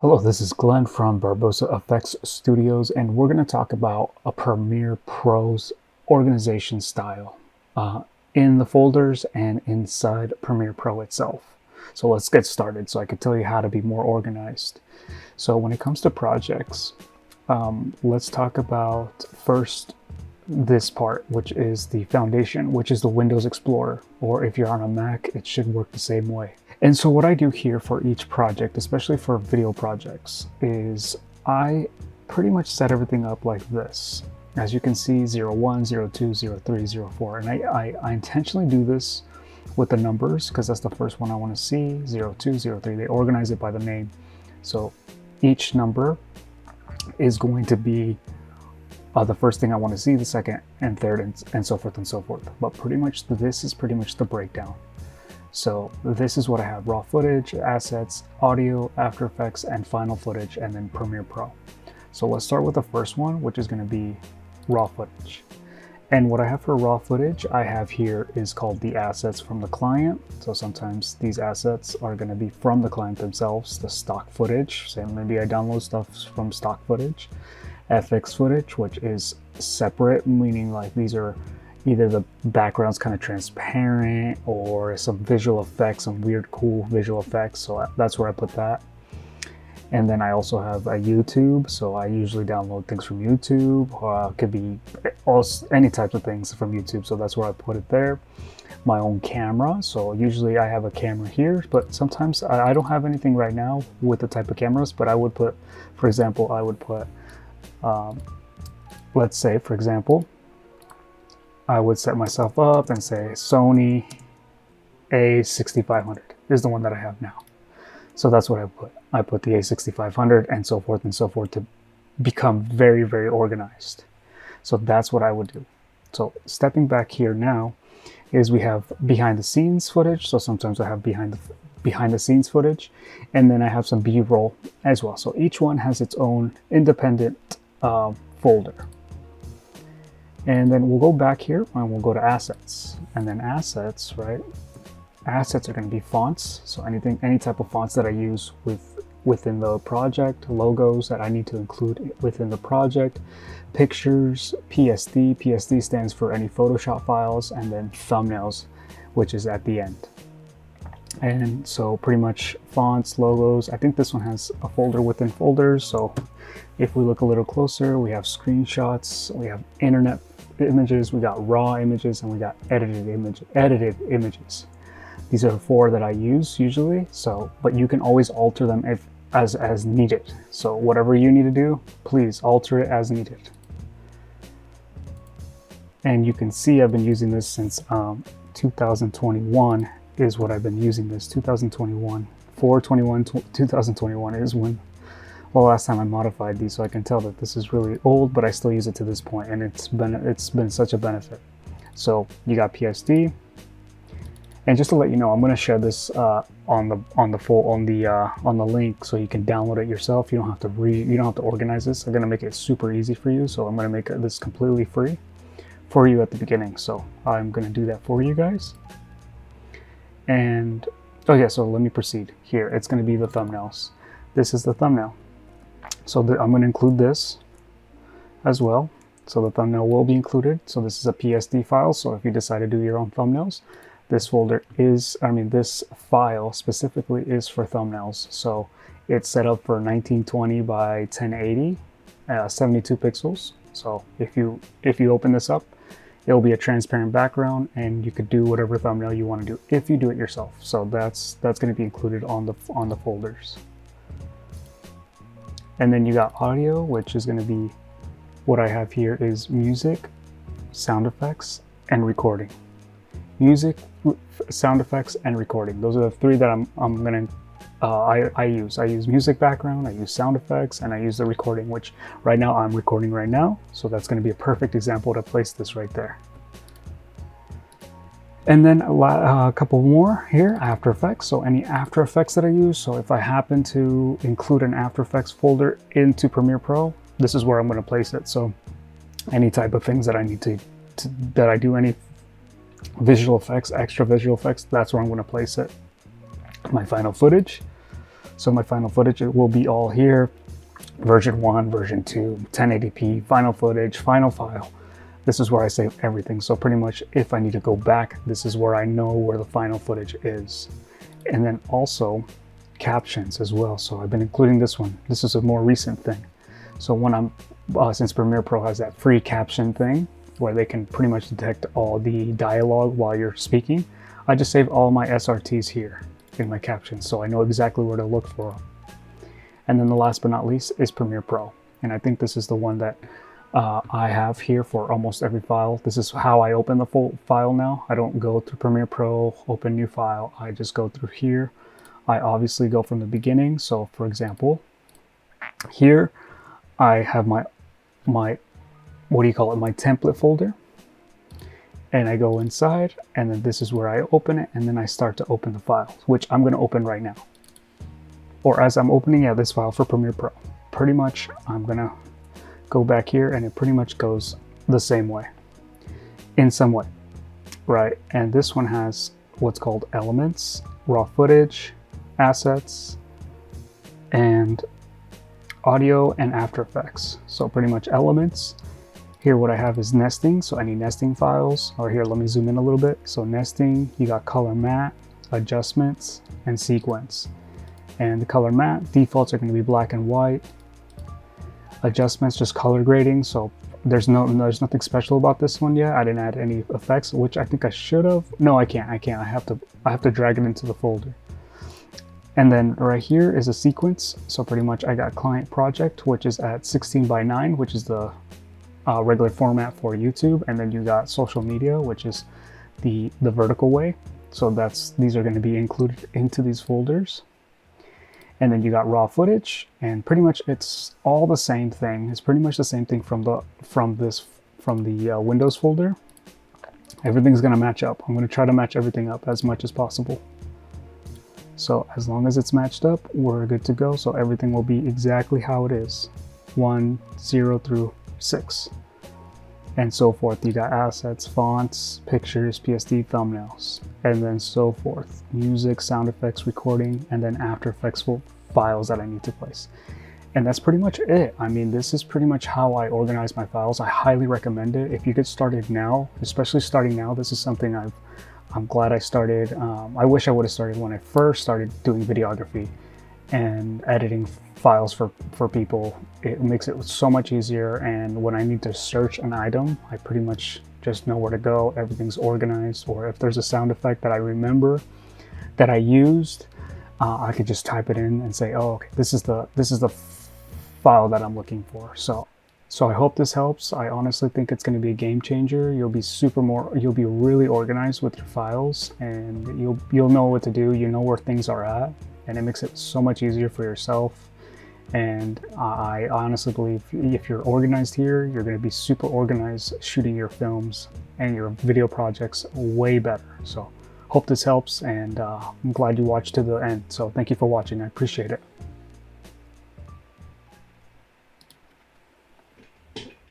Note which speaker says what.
Speaker 1: Hello, this is Glenn from BarbosaFX Studios, and we're going to talk about a Premiere Pro's organization style in the folders and inside Premiere Pro itself. So let's get started so I can tell you how to be more organized. So when it comes to projects, let's talk about first this part, which is the foundation, which is the Windows Explorer, or if you're on a Mac, it should work the same way. And so what I do here for each project, especially for video projects, is I pretty much set everything up like this. As you can see, 01, 02, 03, 04. And I intentionally do this with the numbers because that's the first one I want to see, 02, 03. They organize it by the name. So each number is going to be the first thing I want to see, the second and third, and so forth and so forth. But pretty much this is pretty much the breakdown. So this is what I have: raw footage, assets, audio, After Effects, and final footage, and then Premiere Pro. So let's start with the first one, which is going to be raw footage. And what I have for raw footage I have here is called the assets from the client. So sometimes these assets are going to be from the client themselves, the stock footage. So maybe I download stuff from stock footage. FX footage, which is separate, meaning like these are either the background's kind of transparent or some visual effects, some weird cool visual effects, so that's where I put that. And then I also have a YouTube, so I usually download things from YouTube, could be any types of things from YouTube, so that's where I put it there. My own camera, so usually I have a camera here, but sometimes I don't have anything right now with the type of cameras, but I would put, for example, I would put let's say, for example, I would set myself up and say Sony A6500 is the one that I have now. So that's what I put. I put the A6500 and so forth to become very, very organized. So that's what I would do. So stepping back here now is we have behind the scenes footage. So sometimes I have behind the scenes footage, and then I have some B-roll as well. So each one has its own independent folder. And then we'll go back here and we'll go to assets, and then assets, right? Assets are going to be fonts. So any type of fonts that I use within the project, logos that I need to include within the project, pictures, PSD. PSD stands for any Photoshop files, and then thumbnails, which is at the end. And so pretty much fonts, logos. I think this one has a folder within folders. So if we look a little closer, we have screenshots, we have internet images, we got raw images, and we got edited images. These are the four that I use usually. So, but you can always alter them as needed. So whatever you need to do, please alter it as needed. And you can see I've been using this since 2021 is what I've been using this. 2021, 2021 is when, well, last time I modified these, so I can tell that this is really old, but I still use it to this point, and it's been such a benefit. So you got PSD, and just to let you know, I'm going to share this on the link, so you can download it yourself. You don't have to organize this. I'm going to make it super easy for you, so I'm going to make this completely free for you at the beginning. So I'm going to do that for you guys. And oh yeah, so let me proceed here. It's going to be the thumbnails. This is the thumbnail. So I'm going to include this as well. So the thumbnail will be included. So this is a PSD file. So if you decide to do your own thumbnails, this file specifically is for thumbnails. So it's set up for 1920 by 1080, 72 pixels. So if you open this up, it'll be a transparent background, and you could do whatever thumbnail you want to do if you do it yourself. So that's going to be included on the folders. And then you got audio, which is going to be, what I have here is music, sound effects, and recording. Music, sound effects, and recording. Those are the three that I use. I use music background, I use sound effects, and I use the recording, which right now I'm recording right now. So that's going to be a perfect example to place this right there. And then a couple more here, After Effects. So any After Effects that I use. So if I happen to include an After Effects folder into Premiere Pro, this is where I'm going to place it. So any type of things that I need that I do, any visual effects, extra visual effects, that's where I'm going to place it. My final footage. So my final footage, it will be all here. Version 1, version 2, 1080p, final footage, final file. This is where I save everything. So pretty much if I need to go back, this is where I know where the final footage is. And then also captions as well. So I've been including this one. This is a more recent thing. So when I'm, since Premiere Pro has that free caption thing where they can pretty much detect all the dialogue while you're speaking, I just save all my SRTs here in my captions. So I know exactly where to look for them. And then the last but not least is Premiere Pro. And I think this is the one that I have here for almost every file. This is how I open the full file now. I don't go through Premiere Pro, open new file. I just go through here. I obviously go from the beginning. So for example, here I have my what do you call it? My template folder. And I go inside, and then this is where I open it, and then I start to open the files, which I'm going to open right now. Or as I'm opening this file for Premiere Pro. Pretty much I'm going to go back here, and it pretty much goes the same way, in some way, right? And this one has what's called elements, raw footage, assets, and audio and After Effects. So pretty much elements. Here what I have is nesting, so any nesting files, or here let me zoom in a little bit. So nesting, you got color matte, adjustments, and sequence. And the color matte defaults are going to be black and white. Adjustments, just color grading, so there's nothing special about this one yet. I didn't add any effects, which I think I should have. No, I can't. I have to drag it into the folder. And then right here is a sequence. So pretty much I got client project, which is at 16:9, which is the regular format for YouTube. And then you got social media, which is the vertical way. So these are going to be included into these folders. And then you got raw footage, and pretty much it's all the same thing. It's pretty much the same thing from the Windows folder. Everything's going to match up. I'm going to try to match everything up as much as possible. So as long as it's matched up, we're good to go. So everything will be exactly how it is, 1, 0 through 6, and so forth. You got assets, fonts, pictures, PSD, thumbnails, and then so forth. Music, sound effects, recording, and then After Effects files that I need to place. And that's pretty much it. I mean, this is pretty much how I organize my files. I highly recommend it. If you get started now, especially starting now, this is something I'm glad I started. I wish I would have started when I first started doing videography and editing files for people. It makes it so much easier, and when I need to search an item, I pretty much just know where to go. Everything's organized, or if there's a sound effect that I remember that I used, I could just type it in and say, oh, okay, this is the file that I'm looking for. So I hope this helps. I honestly think it's going to be a game changer. You'll be really organized with your files, and you'll know what to do. You know where things are at, and it makes it so much easier for yourself. And I honestly believe if you're organized here, you're going to be super organized shooting your films and your video projects way better. So hope this helps, and I'm glad you watched to the end. So thank you for watching. I appreciate it.